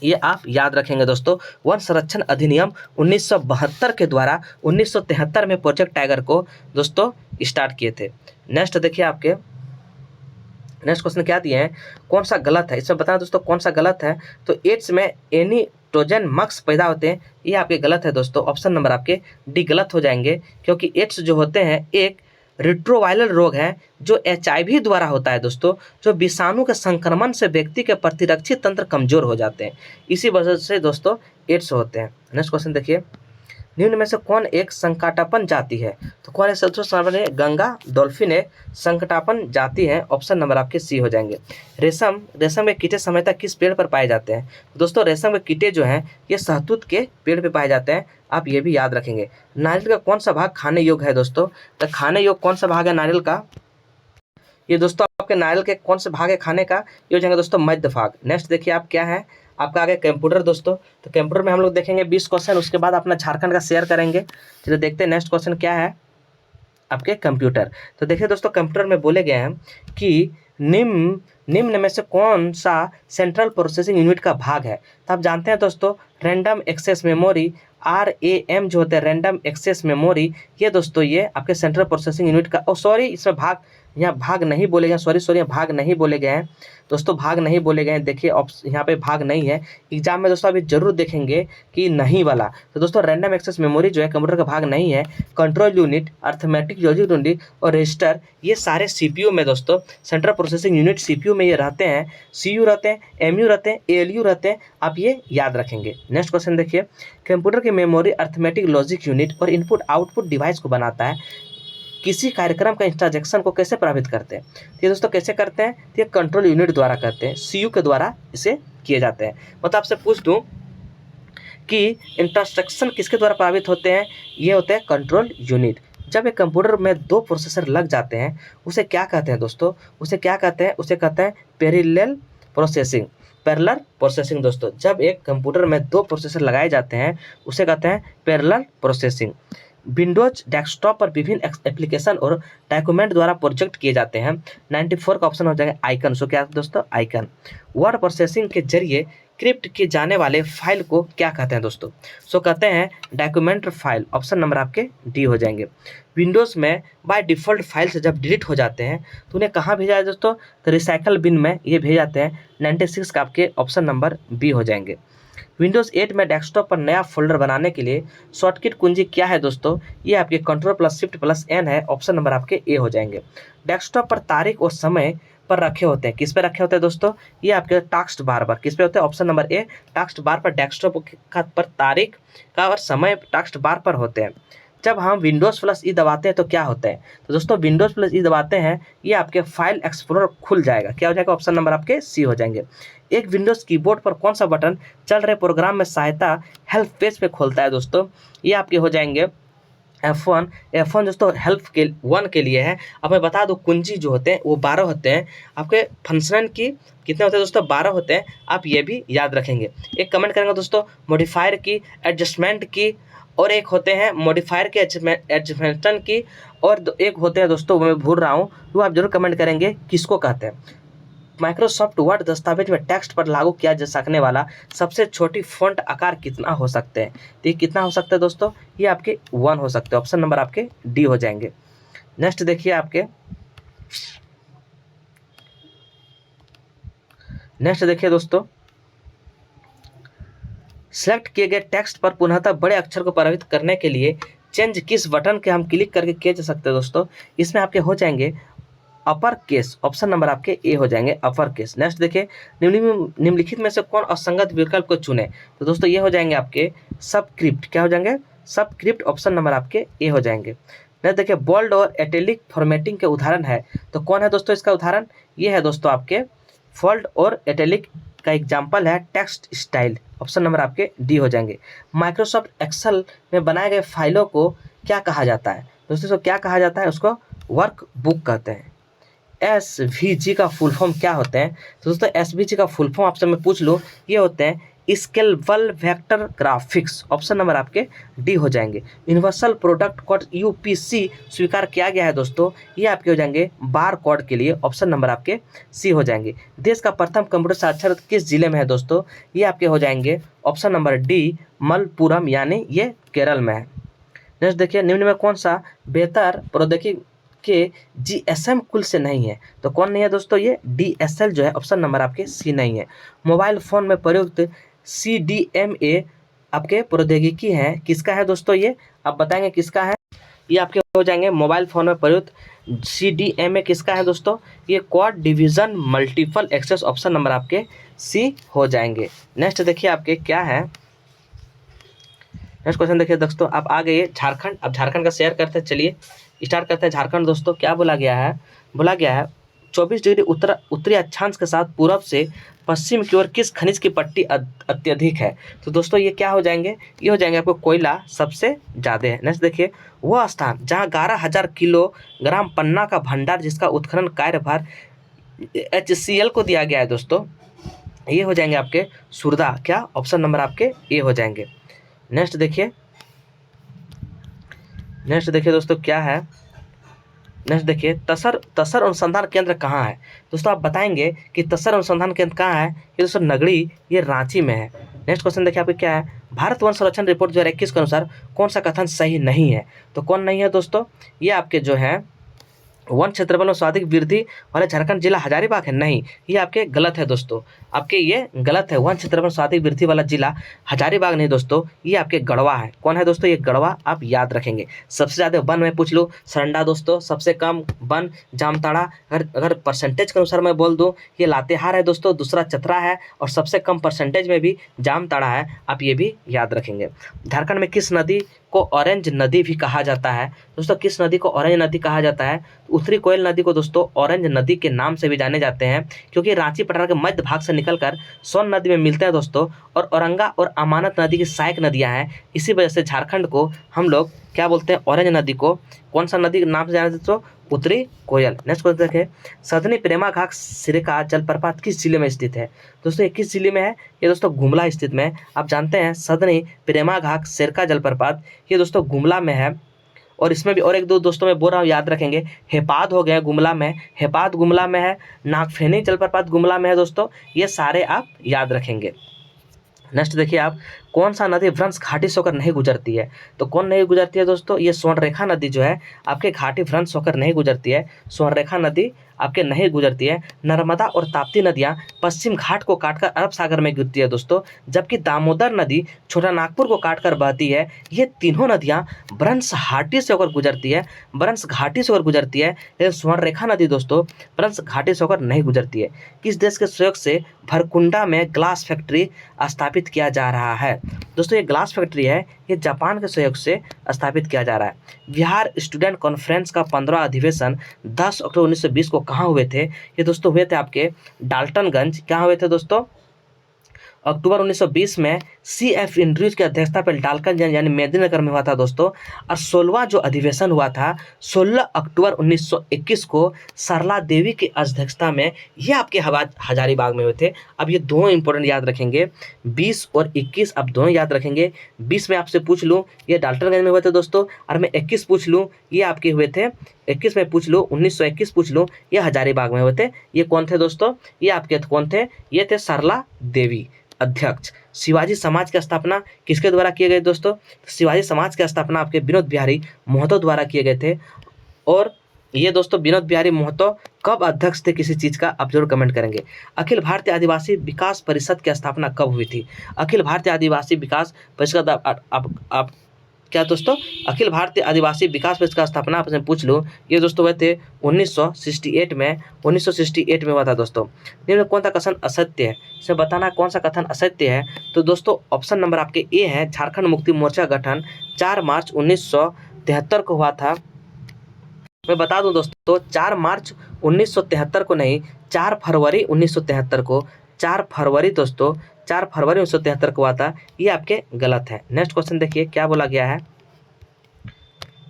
ये आप याद रखेंगे दोस्तों। वन संरक्षण अधिनियम 1972 के द्वारा 1973 में प्रोजेक्ट टाइगर को दोस्तों स्टार्ट किए थे। नेक्स्ट देखिए, आपके नेक्स्ट क्वेश्चन क्या दिए हैं, कौन सा गलत है? इसमें बताना दोस्तों कौन सा गलत है। तो एड्स में एनिटोजन मक्स पैदा होते हैं, ये आपके गलत है दोस्तों। ऑप्शन नंबर आपके डी गलत हो जाएंगे, क्योंकि एड्स जो होते हैं एक रिट्रोवायरल रोग है जो HIV द्वारा होता है दोस्तों, जो विषाणु के संक्रमण से व्यक्ति के प्रतिरक्षी तंत्र कमजोर हो जाते हैं, इसी वजह से दोस्तों एड्स होते हैं। नेक्स्ट क्वेश्चन देखिए, निम्न में से कौन एक संकाटापन जाति है? तो कौन है दोस्तों? गंगा डॉल्फिन है, संकटापन जाति है। ऑप्शन नंबर आपके सी हो जाएंगे। रेशम के कीटे सामान्यतः किस पेड़ पर पाए जाते हैं? दोस्तों रेशम के कीटे जो हैं ये शहतूत के पेड़ पे पाए जाते हैं, आप ये भी याद रखेंगे। नारियल का कौन सा भाग खाने योग्य है दोस्तों? तो खाने योग्य कौन सा भाग है नारियल का? ये दोस्तों आपके नारियल के कौन से भाग है खाने का, ये हो जाएंगे दोस्तों मध्य भाग। नेक्स्ट देखिए आप क्या है, आपका आगे कंप्यूटर दोस्तों। तो कंप्यूटर में हम लोग देखेंगे 20 क्वेश्चन, उसके बाद अपना झारखंड का शेयर करेंगे। चलिए देखते हैं नेक्स्ट क्वेश्चन क्या है आपके कंप्यूटर। तो देखिए दोस्तों कंप्यूटर में बोले गए हैं कि निम्न में से कौन सा सेंट्रल प्रोसेसिंग यूनिट का भाग है। तो आप जानते हैं दोस्तों रैंडम एक्सेस मेमोरी, RAM जो होता है रैंडम एक्सेस मेमोरी, ये दोस्तों ये आपके सेंट्रल प्रोसेसिंग यूनिट का, सॉरी इसमें भाग, यहाँ भाग नहीं बोले गए, सॉरी भाग नहीं बोले गए हैं दोस्तों, भाग नहीं बोले गए हैं। देखिए यहाँ पे भाग नहीं है, एग्जाम में दोस्तों अभी जरूर देखेंगे कि नहीं वाला। तो दोस्तों रैंडम एक्सेस मेमोरी जो है कंप्यूटर का भाग नहीं है। Control unit, arithmetic logic unit और रजिस्टर, ये सारे CPU में दोस्तों, सेंट्रल प्रोसेसिंग यूनिट CPU में ये रहते हैं। CU रहते हैं, MU रहते हैं, ALU रहते हैं, आप ये याद रखेंगे। नेक्स्ट क्वेश्चन देखिए, कंप्यूटर की मेमोरी अर्थमेटिक लॉजिक यूनिट और इनपुट आउटपुट डिवाइस को बनाता है, किसी कार्यक्रम का इंस्ट्रक्शन को कैसे प्रभावित करते हैं। तो ये दोस्तों कैसे करते हैं, तो ये कंट्रोल यूनिट द्वारा करते हैं, CU के द्वारा इसे किए जाते हैं। मतलब आपसे पूछ दूं कि इंस्ट्रक्शन किसके द्वारा प्रभावित होते हैं, ये होते हैं कंट्रोल यूनिट। जब एक कंप्यूटर में 2 प्रोसेसर लग जाते हैं उसे क्या कहते हैं दोस्तों, उसे क्या कहते हैं, उसे कहते हैं पैरेलल प्रोसेसिंग, पैरेलल प्रोसेसिंग दोस्तों। जब एक कंप्यूटर में 2 प्रोसेसर लगाए जाते हैं उसे कहते हैं पैरेलल प्रोसेसिंग। विंडोज डेस्कटॉप पर विभिन्न एप्लीकेशन और डॉक्यूमेंट द्वारा प्रोजेक्ट किए जाते हैं। 94 का ऑप्शन हो जाएगा आइकन। सो क्या दोस्तों, आइकन। वर्ड प्रोसेसिंग के जरिए क्रिप्ट किए जाने वाले फाइल को क्या कहते हैं दोस्तों, सो कहते हैं डॉक्यूमेंट फाइल। ऑप्शन नंबर आपके डी हो जाएंगे। विंडोज़ में बाय डिफ़ॉल्ट फाइल से जब डिलीट हो जाते हैं तो उन्हें कहाँ भेजा है दोस्तों, तो रिसाइकल बिन में ये भेज जाते हैं। 96 का आपके ऑप्शन नंबर बी हो जाएंगे। विंडोज़ 8 में डेस्कटॉप पर नया फोल्डर बनाने के लिए शॉर्टकट कुंजी क्या है दोस्तों, ये आपके Ctrl+Shift+N है। ऑप्शन नंबर आपके ए हो जाएंगे। डेस्कटॉप पर तारीख और समय पर रखे होते हैं, किस पे रखे होते हैं दोस्तों, ये आपके टास्क बार पर किस पे होते हैं, option number A task bar पर डेस्कटॉप पर तारीख का और समय टास्क बार पर होते हैं। जब हम Windows+E दबाते हैं तो क्या होता है, तो दोस्तों Windows+E दबाते हैं ये आपके फाइल एक्सप्लोरर खुल जाएगा, क्या हो जाएगा, ऑप्शन नंबर आपके सी हो जाएंगे। एक विंडोज़ कीबोर्ड पर कौन सा बटन चल रहे प्रोग्राम में सहायता हेल्प पेज पे खोलता है दोस्तों, ये आपके हो जाएंगे F1 दोस्तों हेल्प के 1 के लिए है। अब मैं बता दूं कुंजी जो होते हैं वो 12 होते हैं। आपके फंक्शन की कितने होते हैं दोस्तों, 12 होते हैं, आप ये भी याद रखेंगे। एक कमेंट करेंगे दोस्तों मॉडिफायर की, एडजस्टमेंट की, और एक होते हैं मॉडिफायर के एडजस्टमेंट की, और एक होते हैं दोस्तों मैं भूल रहा हूँ, वो आप जरूर कमेंट करेंगे किसको कहते हैं। माइक्रोसॉफ्ट वर्ड दस्तावेज में टेक्स्ट पर लागू किया जा सकने वाला सबसे छोटी फॉन्ट आकार कितना हो सकते हैं, तो ये कितना हो सकता है दोस्तों, ये आपके 1 हो सकते हैं। ऑप्शन नंबर आपके डी हो जाएंगे। नेक्स्ट देखिए आपके, नेक्स्ट देखिए दोस्तों, सेलेक्ट किए गए टेक्स्ट पर पुनः बड़े अक्षर को प्रभावित करने के लिए चेंज किस बटन के हम क्लिक करके किए जा सकते हैं दोस्तों, इसमें आपके हो जाएंगे अपर केस। ऑप्शन नंबर आपके ए हो जाएंगे अपर केस। नेक्स्ट देखिए, निम्नलिखित में से कौन असंगत विकल्प को चुने, तो दोस्तों ये हो जाएंगे आपके सबस्क्रिप्ट, क्या हो जाएंगे, सबस्क्रिप्ट। ऑप्शन नंबर आपके ए हो जाएंगे। नेक्स्ट देखिए, बोल्ड और इटैलिक फॉर्मेटिंग के उदाहरण है, तो कौन है दोस्तों इसका उदाहरण, ये है दोस्तों आपके बोल्ड और इटैलिक का एग्जाम्पल है टेक्स्ट स्टाइल। ऑप्शन नंबर आपके डी हो जाएंगे। माइक्रोसॉफ्ट एक्सेल में बनाए गए फाइलों को क्या कहा जाता है दोस्तों, इसको क्या कहा जाता है, उसको वर्क बुक कहते हैं। SVG का फुल फॉर्म क्या होते हैं, तो दोस्तों SVG का फुल फॉर्म आपसे मैं पूछ लूँ, ये होते हैं scalable vector graphics. Option number आपके डी हो जाएंगे। यूनिवर्सल प्रोडक्ट कोड UPC स्वीकार किया गया है दोस्तों, ये आपके हो जाएंगे बार कोड के लिए। ऑप्शन नंबर आपके सी हो जाएंगे। देश का प्रथम कंप्यूटर साक्षर किस जिले में है दोस्तों, ये आपके हो जाएंगे ऑप्शन नंबर डी मलपुरम, यानी ये केरल में है। नेक्स्ट देखिए, निम्न में कौन सा बेहतर प्रौद्योगिकी के GSM कुल से नहीं है, तो कौन नहीं है दोस्तों, ये DSL जो है। ऑप्शन नंबर आपके सी नहीं है। मोबाइल फोन में प्रयुक्त CDMA आपके प्रौद्योगिकी है, किसका है दोस्तों, ये आप बताएंगे किसका है, ये आपके हो जाएंगे मोबाइल फोन में प्रयुक्त CDMA किसका है दोस्तों, ये quad division multiple access. Option number आपके सी हो जाएंगे। नेक्स्ट देखिए आपके क्या है, नेक्स्ट क्वेश्चन देखिए दोस्तों, आप आ गए झारखंड। अब झारखंड का शेयर करते हैं, चलिए स्टार्ट करते हैं। झारखंड दोस्तों क्या बोला गया है, बोला गया है 24 डिग्री उत्तरी अक्षांश के साथ पूरब से पश्चिम की ओर किस खनिज की पट्टी अत्यधिक है? तो दोस्तों ये क्या हो जाएंगे? ये हो जाएंगे आपको कोयला सबसे ज़्यादा है। नेक्स्ट देखिए, वह स्थान जहाँ 11,000 किलोग्राम पन्ना का भंडार जिसका उत्खनन कार्यभार HCL को दिया गया है दोस्तों, ये हो जाएंगे आपके सुरदा। क्या ऑप्शन नंबर आपके ए हो जाएंगे। नेक्स्ट देखिए दोस्तों क्या है, नेक्स्ट देखिए, तसर अनुसंधान केंद्र कहाँ है? दोस्तों आप बताएंगे कि तसर अनुसंधान केंद्र कहाँ है। ये दोस्तों नगड़ी, ये रांची में है। नेक्स्ट क्वेश्चन देखिए आपके क्या है, भारत वन संरक्षण रिपोर्ट 2021 के अनुसार कौन सा कथन सही नहीं है? तो कौन नहीं है दोस्तों? ये आपके जो है वन क्षेत्रफल में सर्वाधिक वृद्धि वाले झारखंड जिला हजारीबाग है। नहीं, ये आपके गलत है दोस्तों, आपके ये गलत है। वन क्षेत्रफल में सर्वाधिक वृद्धि वाला जिला हजारीबाग नहीं दोस्तों, ये आपके गढ़वा है। कौन है दोस्तों? ये गढ़वा, आप याद रखेंगे। सबसे ज़्यादा वन में पूछ लो सरंडा दोस्तों, सबसे कम वन जामताड़ा। अगर परसेंटेज के अनुसार मैं बोल दूँ, ये लातेहार है दोस्तों, दूसरा चतरा है, और सबसे कम परसेंटेज में भी जामताड़ा है, आप ये भी याद रखेंगे। झारखंड में किस नदी को ऑरेंज नदी भी कहा जाता है? दोस्तों किस नदी को ऑरेंज नदी कहा जाता है? उत्तरी कोयल नदी को दोस्तों ऑरेंज नदी के नाम से भी जाने जाते हैं, क्योंकि रांची पटना के मध्य भाग से निकलकर सोन नदी में मिलते हैं दोस्तों, और औरंगा और अमानत नदी की सहायक नदियां हैं। इसी वजह से झारखंड को हम लोग क्या बोलते हैं? ऑरेंज नदी को। कौन सा नदी के नाम से जाना जाता है? उत्तरी कोयल। नेक्स्ट क्वेश्चन देखें, सदनी प्रेमा घाट सिरका जलप्रपात किस जिले में स्थित है? दोस्तों ये किस जिले में है? ये दोस्तों गुमला स्थित में है। आप जानते हैं सदनी प्रेमा घाट सिरका जलप्रपात ये दोस्तों गुमला में है। और इसमें भी और एक दो दोस्तों मैं बोल रहा हूँ, याद रखेंगे। हेपाद हो गया गुमला में, हेपाद गुमला में है। नागफेनी जलप्रपात गुमला में है दोस्तों, ये सारे आप याद रखेंगे। नेक्स्ट देखिए आप, कौन सा नदी भ्रंश घाटी से होकर नहीं गुजरती है? तो कौन नहीं गुजरती है दोस्तों? ये स्वर्णरेखा नदी जो है आपके घाटी भ्रंश होकर नहीं गुजरती है। स्वर्णरेखा नदी आपके नहीं गुजरती है। नर्मदा और ताप्ती नदियाँ पश्चिम घाट को काटकर अरब सागर में गिरती है दोस्तों, जबकि दामोदर नदी छोटा नागपुर को काटकर बहती है। ये तीनों नदियाँ भ्रंश घाटी से होकर गुजरती है, भ्रंश घाटी से होकर गुजरती है, लेकिन स्वर्णरेखा नदी दोस्तों भ्रंश घाटी से होकर नहीं गुजरती है। किस देश के सहयोग से भरकुंडा में ग्लास फैक्ट्री स्थापित किया जा रहा है? दोस्तों ये ग्लास फैक्ट्री है, ये जापान के सहयोग से स्थापित किया जा रहा है। बिहार स्टूडेंट कॉन्फ्रेंस का 15वां अधिवेशन 10 अक्टूबर 1920 को कहाँ हुए थे? ये दोस्तों हुए थे आपके डाल्टनगंज। कहाँ हुए थे दोस्तों? अक्टूबर 1920 में CF एंड्रयूज की अध्यक्षता पर डाल्टनगंज यानी मेदिनीनगर में हुआ था दोस्तों। और 16वां जो अधिवेशन हुआ था 16 अक्टूबर 1921 को सरला देवी की अध्यक्षता में, ये आपके हजारीबाग में हुए थे। अब ये दोनों इंपॉर्टेंट याद रखेंगे, 20 और 21 आप दोनों याद रखेंगे। 20 में आपसे पूछ लूँ ये डाल्टनगंज में हुए थे दोस्तों, और मैं 21 पूछ लूँ ये आपके हुए थे, 21 में पूछ लूँ 1921 पूछ लूँ ये हजारीबाग में हुए थे। ये कौन थे दोस्तों? ये आपके कौन थे? ये थे सरला देवी अध्यक्ष। शिवाजी समाज की स्थापना किसके द्वारा किए गए दोस्तों? शिवाजी समाज की स्थापना आपके विनोद बिहारी महतो द्वारा किए गए थे। और ये दोस्तों विनोद बिहारी महतो कब अध्यक्ष थे किसी चीज़ का, आप जरूर कमेंट करेंगे। अखिल भारतीय आदिवासी विकास परिषद की स्थापना कब हुई थी? अखिल भारतीय आदिवासी विकास परिषद आप क्या दोस्तों? अखिल भारतीय आदिवासी विकास परिषद का स्थापना आपसे पूछ लूँ, ये दोस्तों हुए थे 1968 में, 1968 में हुआ था दोस्तों। निम्न कौन सा कथन असत्य है? इसे बताना कौन सा कथन असत्य है। तो दोस्तों ऑप्शन नंबर आपके ए है, झारखंड मुक्ति मोर्चा गठन 4 मार्च 1973 को हुआ था। मैं बता दूं दोस्तों 4 मार्च 1973 को नहीं, 4 फरवरी 1973 को, 4 फरवरी दोस्तों 4 फरवरी 1973 को हुआ था। ये आपके गलत है। नेक्स्ट क्वेश्चन देखिए क्या बोला गया है।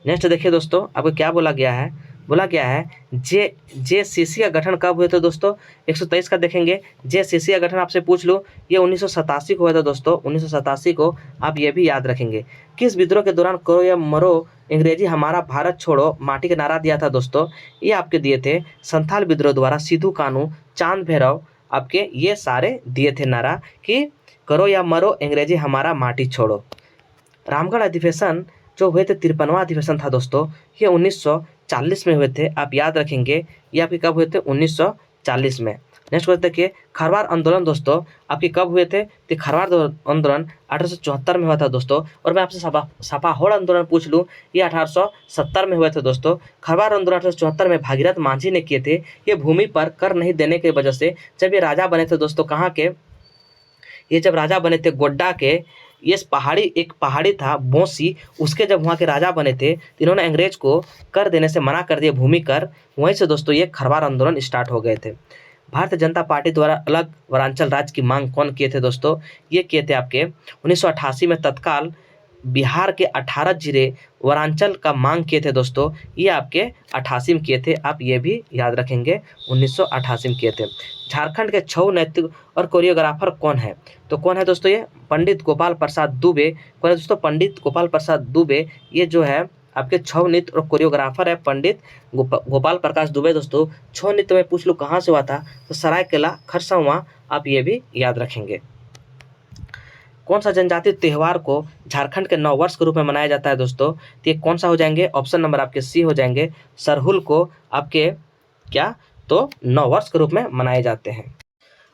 नेक्स्ट देखिए दोस्तों आपको क्या बोला गया है, बोला गया है JCC का गठन कब हुए थे दोस्तों? 123 का देखेंगे। JCC का गठन आपसे पूछ लूँ ये 1987 को हुआ था दोस्तों, 1987 को, आप ये भी याद रखेंगे। किस विद्रोह के दौरान करो या मरो अंग्रेजी हमारा भारत छोड़ो माटी का नारा दिया था दोस्तों? ये आपके दिए थे संथाल विद्रोह द्वारा। सिद्धू कानू, चांद भैरव, आपके ये सारे दिए थे नारा कि करो या मरो अंग्रेजी हमारा माटी छोड़ो। रामगढ़ अधिवेशन जो हुए थे 53वां अधिवेशन था दोस्तों, ये 1940 में हुए थे, आप याद रखेंगे। ये आपके कब हुए थे? 1940 में। नेक्स्ट क्वेश्चन देखिए, खरवार आंदोलन दोस्तों आपके कब हुए थे? तो खरवार आंदोलन 1874 में हुआ था दोस्तों। और मैं आपसे सापाहोड़ आंदोलन पूछ लूँ, ये 1870 में हुए थे दोस्तों। खरवार आंदोलन 1874 में भागीरथ मांझी ने किए थे। ये भूमि पर कर नहीं देने की वजह से जब ये राजा बने थे दोस्तों, कहाँ के? ये जब राजा बने थे गोड्डा के, ये एक पहाड़ी था बोसी, उसके जब वहाँ के राजा बने थे तो इन्होंने अंग्रेज को कर देने से मना कर दिया, भूमि कर। वहीं से दोस्तों ये खरवार आंदोलन स्टार्ट हो गए थे। भारतीय जनता पार्टी द्वारा अलग वनांचल राज्य की मांग कौन किए थे दोस्तों? ये किए थे आपके 1988 में तत्काल बिहार के 18 जिले वनांचल का मांग किए थे दोस्तों। ये आपके 88 में किए थे, आप ये भी याद रखेंगे 1988 में किए थे। झारखंड के छऊ नृत्य और कोरियोग्राफर कौन है? तो कौन है दोस्तों? ये पंडित गोपाल प्रसाद दुबे। कौन है दोस्तों? पंडित गोपाल प्रसाद दुबे। ये जो है आपके छऊ नृत्य और कोरियोग्राफर है पंडित गोपाल प्रकाश दुबे दोस्तों। छऊ नृत्य में पूछ लो कहाँ से हुआ था, तो सरायकेला खरसावां, आप ये भी याद रखेंगे। कौन सा जनजातीय त्यौहार को झारखंड के नववर्ष के रूप में मनाया जाता है दोस्तों? तो ये कौन सा हो जाएंगे? ऑप्शन नंबर आपके सी हो जाएंगे। सरहुल को आपके क्या तो नववर्ष के रूप में मनाए जाते हैं।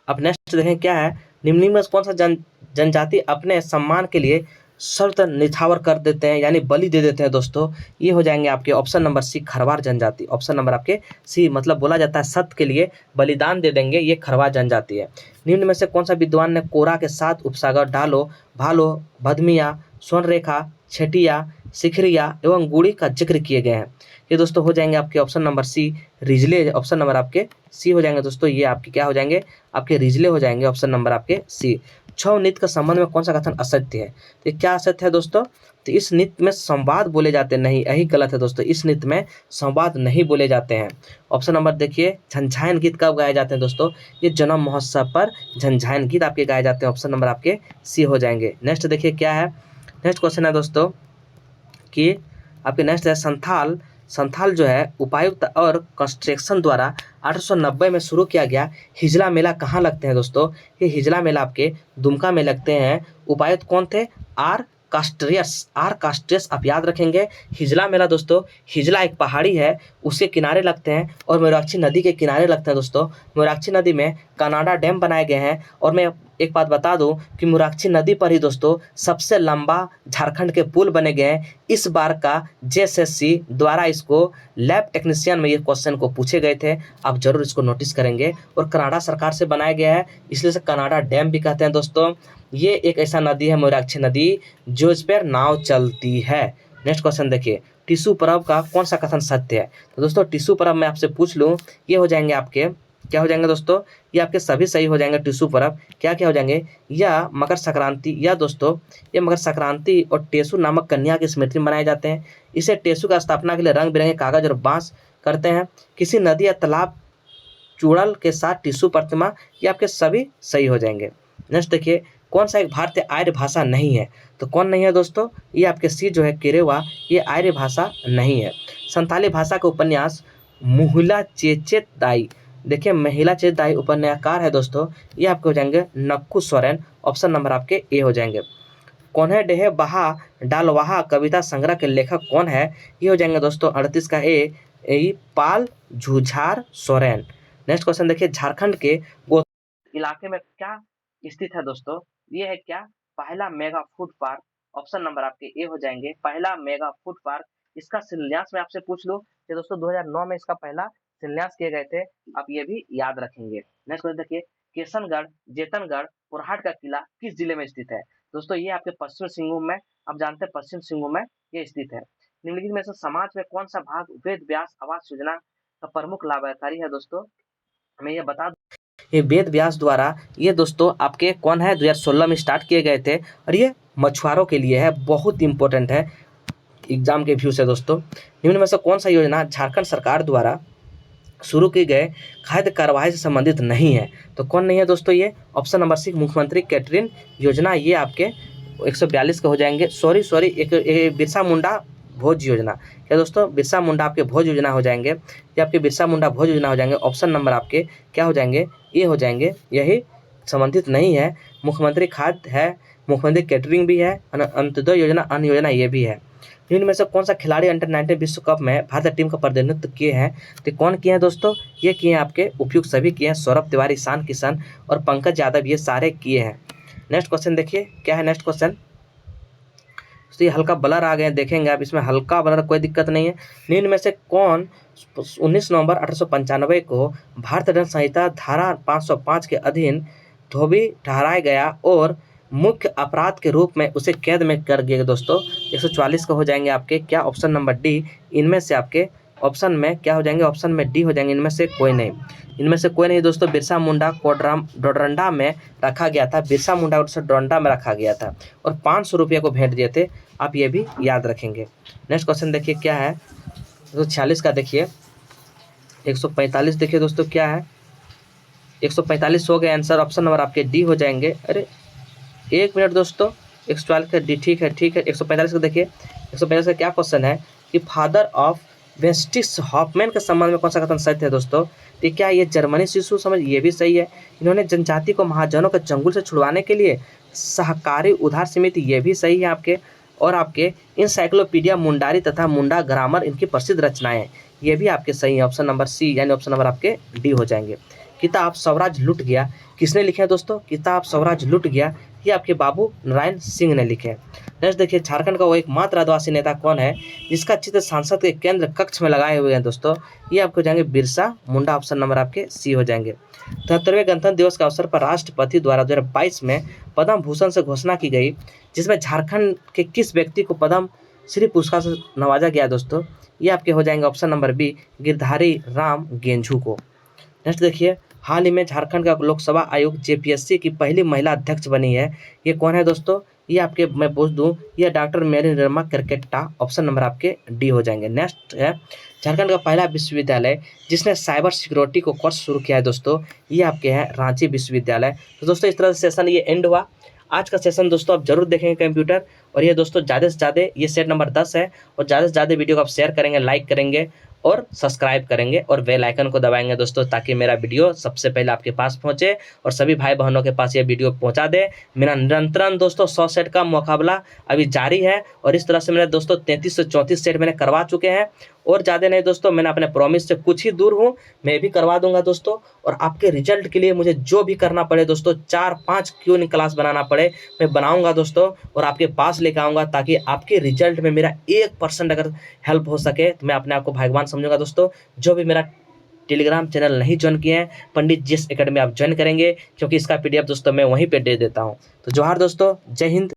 अब नेक्स्ट देखें क्या है, निम्न में कौन सा जनजाति अपने सम्मान के लिए शर्त निछावर कर देते हैं यानी बलि दे देते हैं दोस्तों? ये हो जाएंगे आपके ऑप्शन नंबर सी खरवार जनजाति। ऑप्शन नंबर आपके सी, मतलब बोला जाता है सत्य के लिए बलिदान दे देंगे, ये खरवार जनजाति है। निम्न में से कौन सा विद्वान ने कोरा के 7 उपसागर डालो, भालो, भदमिया, स्वर्णरेखा, छेटिया, सिखरिया एवं गुड़ी का जिक्र किए गए हैं? ये दोस्तों हो जाएंगे आपके ऑप्शन नंबर सी रिजले। ऑप्शन नंबर आपके सी हो जाएंगे दोस्तों, ये आपके क्या हो जाएंगे? आपके रिजले हो जाएंगे। ऑप्शन नंबर आपके सी। छऊ नृत्य का संबंध में कौन सा कथन असत्य है? तो क्या असत्य है दोस्तों? तो इस नृत्य में संवाद बोले जाते नहीं, यही गलत है दोस्तों। इस नृत्य में संवाद नहीं बोले जाते हैं। ऑप्शन नंबर देखिए, झंझायन गीत कब गाए जाते हैं दोस्तों? ये जन्म महोत्सव पर झंझायन गीत आपके गाए जाते हैं। ऑप्शन नंबर आपके सी हो जाएंगे। नेक्स्ट देखिए क्या है, नेक्स्ट क्वेश्चन है दोस्तों कि आपके नेक्स्ट है संथाल जो है उपायुक्त और कंस्ट्रक्शन द्वारा 1890 में शुरू किया गया हिजला मेला कहाँ लगते हैं दोस्तों? ये हिजला मेला आपके दुमका में लगते हैं। उपायुक्त कौन थे? आर कास्ट्रियस आप याद रखेंगे। हिजला मेला दोस्तों, हिजला एक पहाड़ी है, उसके किनारे लगते हैं और मयूराक्षी नदी के किनारे लगते हैं दोस्तों। मयूराक्षी नदी में कनाडा डैम बनाए गए हैं। और मैं एक बात बता दूं कि मयूराक्षी नदी पर ही दोस्तों सबसे लंबा झारखंड के पुल बने गए हैं। इस बार का JSSC द्वारा इसको लैब टेक्नीशियन में ये क्वेश्चन को पूछे गए थे, आप जरूर इसको नोटिस करेंगे। और कनाडा सरकार से बनाया गया है, इसलिए से कनाडा डैम भी कहते हैं दोस्तों। ये एक ऐसा नदी है मयूराक्षी नदी जो इस पर नाव चलती है। नेक्स्ट क्वेश्चन देखिए, टिशू पर्व का कौन सा कथन सत्य है? तो दोस्तों टिशू पर्व मैं आपसे पूछ लूँ, ये हो जाएंगे आपके क्या हो जाएंगे दोस्तों? ये आपके सभी सही हो जाएंगे। टिशू पर्व क्या क्या हो जाएंगे? या मकर संक्रांति, या दोस्तों ये मकर संक्रांति और टेसु नामक कन्या की स्मृति में मनाए जाते हैं। इसे टेसु का स्थापना के लिए रंग बिरंगे कागज और बांस करते हैं। किसी नदी या तालाब चूड़ल के साथ टिशू प्रतिमा, ये आपके सभी सही हो जाएंगे। नेक्स्ट देखिए, कौन सा एक भारतीय आर्य भाषा नहीं है? तो कौन नहीं है दोस्तों? ये आपके सी जो है केरेवा, ये आर्य भाषा नहीं है। संथाली भाषा का उपन्यास महिला चेचेत दाई, देखिए महिला चेत दाई उपन्यासकार है दोस्तों, ये आपके हो जाएंगे नक्कू सोरेन। ऑप्शन नंबर आपके ए हो जाएंगे। कौन डेहे बहा डालवाहा कविता संग्रह के लेखक कौन है? ये हो जाएंगे दोस्तों 38 का ए पाल झुझार सोरेन। नेक्स्ट क्वेश्चन देखिए, झारखंड के गो इलाके में क्या स्थित है दोस्तों? ये है क्या? पहला mega food park. Option number आपके ए हो जाएंगे, पहला मेगा फूड पार्क। इसका शिलान्यास मैं आपसे पूछ लूं कि दोस्तों 2009 में इसका पहला शिलान्यास किए गए थे, आप ये भी याद रखेंगे। नेक्स्ट क्वेश्चन देखिए, किशनगढ़ जेतनगढ़ पुरहाट का किला किस जिले में स्थित है? दोस्तों ये आपके पश्चिम सिंहभूम में, आप जानते हैं पश्चिम सिंहभूम में ये स्थित है। निम्नलिखित में से समाज में कौन सा भाग वेद व्यास आवास योजना का प्रमुख लाभार्थी है दोस्तों? मैं ये बता दूं, ये वेद व्यास द्वारा ये दोस्तों आपके कौन है 2016 में स्टार्ट किए गए थे और ये मछुआरों के लिए है, बहुत इंपॉर्टेंट है एग्जाम के व्यू से दोस्तों। निम्न में से कौन सा योजना झारखंड सरकार द्वारा शुरू की गए खाद्य कार्यवाही से संबंधित नहीं है? तो कौन नहीं है दोस्तों? ये ऑप्शन नंबर सी मुख्यमंत्री कैटरिंग योजना, ये आपके 142 के हो जाएंगे। सॉरी एक बिरसा मुंडा भोज योजना, क्या दोस्तों? बिरसा मुंडा आपके भोज योजना हो जाएंगे, ये आपके बिरसा मुंडा भोज योजना हो जाएंगे। ऑप्शन नंबर आपके क्या हो जाएंगे? ये हो जाएंगे, यही संबंधित नहीं है। मुख्यमंत्री खाद्य है, मुख्यमंत्री कैटरिंग भी है, अंत्योदय योजना अन्य योजना ये भी है। इनमें से कौन सा खिलाड़ी अंडर 19 विश्व कप में भारतीय टीम का प्रतिनिधित्व किए हैं? तो कौन किए हैं दोस्तों? ये किए हैं आपके उपयुक्त सभी किए हैं, सौरभ तिवारी, ईशान किशन और पंकज यादव, ये सारे किए हैं। नेक्स्ट क्वेश्चन देखिए क्या है। नेक्स्ट क्वेश्चन तो ये हल्का ब्लर आ गए, देखेंगे आप इसमें हल्का ब्लर, कोई दिक्कत नहीं है। निम्न में से कौन 19 नवंबर 1895 को भारतीय दंड संहिता धारा 505 के अधीन धोबी ठहराया गया और मुख्य अपराध के रूप में उसे कैद में कर दिया दोस्तों। 144 का हो जाएंगे आपके क्या, ऑप्शन नंबर डी। इनमें से आपके ऑप्शन में क्या हो जाएंगे, ऑप्शन में डी हो जाएंगे, इनमें से कोई नहीं। इनमें से कोई नहीं दोस्तों। बिरसा मुंडा को डोरंडा में रखा गया था, बिरसा मुंडा को डोरंडा में रखा गया था और 500 रुपये को भेंट दिए थे। आप ये भी याद रखेंगे। नेक्स्ट क्वेश्चन देखिए क्या है, 146 का देखिए। 145 देखिए दोस्तों क्या है, 145 हो गए आंसर, ऑप्शन नंबर आपके डी हो जाएंगे। अरे एक मिनट दोस्तों, 144 का डी, ठीक है ठीक है। 145 को देखिए, 145 का क्या क्वेश्चन है कि फादर ऑफ वेस्टिस हॉफमैन के संबंध में कौन सा कथन सत्य है दोस्तों। तो क्या ये जर्मनी शिशु समझ, ये भी सही है। इन्होंने जनजाति को महाजनों के चंगुल से छुड़वाने के लिए सहकारी उधार समिति, ये भी सही है आपके। और आपके इंसाइक्लोपीडिया मुंडारी तथा मुंडा ग्रामर इनकी प्रसिद्ध रचनाएं हैं, ये भी आपके सही है। ऑप्शन नंबर सी यानी ऑप्शन नंबर आपके डी हो जाएंगे। किताब स्वराज लुट गया किसने लिखे हैं दोस्तों, किताब स्वराज लुट गया ये आपके बाबू नारायण सिंह ने लिखे हैं। नेक्स्ट देखिए, झारखंड का वो एकमात्र आदिवासी नेता कौन है जिसका चित्र संसद के केंद्र कक्ष में लगाए हुए हैं दोस्तों। ये आपको जाएंगे बिरसा मुंडा, ऑप्शन नंबर आपके सी हो जाएंगे। 73वें गणतंत्र दिवस के अवसर पर राष्ट्रपति द्वारा 2022 में पद्म भूषण से घोषणा की गई, जिसमें झारखंड के किस व्यक्ति को पद्म श्री पुरस्कार से नवाजा गया दोस्तों। ये आपके हो जाएंगे option number B, Girdhari Ram Genjhu को। नेक्स्ट देखिए, हाल ही में झारखंड का लोकसभा आयोग जेपीएससी की पहली महिला अध्यक्ष बनी है, ये कौन है दोस्तों। ये आपके मैं पूछ दूं, ये डॉक्टर मेरी निर्मा करकेट्टा, ऑप्शन नंबर आपके डी हो जाएंगे। नेक्स्ट है, झारखंड का पहला विश्वविद्यालय जिसने साइबर सिक्योरिटी को कोर्स शुरू किया है दोस्तों, ये आपके हैं रांची विश्वविद्यालय। तो दोस्तों इस तरह से सेशन ये एंड हुआ। आज का सेशन दोस्तों आप जरूर देखेंगे कंप्यूटर, और ये दोस्तों ज़्यादा से ज़्यादा, ये सेट नंबर 10 है, और ज़्यादा से ज़्यादा वीडियो को आप शेयर करेंगे, लाइक करेंगे और सब्सक्राइब करेंगे और बेल आइकन को दबाएंगे दोस्तों, ताकि मेरा वीडियो सबसे पहले आपके पास पहुंचे और सभी भाई बहनों के पास ये वीडियो पहुंचा दे। मेरा निरंतरन दोस्तों 100 सेट का मुकाबला अभी जारी है, और इस तरह से मेरे दोस्तों 33 से 34 सेट मैंने करवा चुके हैं, और ज़्यादा नहीं दोस्तों, मैंने अपने प्रॉमिस से कुछ ही दूर हूँ, मैं भी करवा दूंगा दोस्तों। और आपके रिजल्ट के लिए मुझे जो भी करना पड़े दोस्तों, 4-5 क्यों नहीं क्लास बनाना पड़े, मैं बनाऊंगा दोस्तों और आपके पास लेकर आऊँगा, ताकि आपके रिजल्ट में मेरा 1% अगर हेल्प हो सके तो मैं अपने आप को भाग्यवान समझूंगा दोस्तों। जो भी मेरा टेलीग्राम चैनल नहीं ज्वाइन किए हैं, पंडित जीएस एकेडमी आप ज्वाइन करेंगे, क्योंकि इसका पीडीएफ दोस्तों मैं वहीं पे दे देता हूँ। तो जोहार दोस्तों, जय हिंद।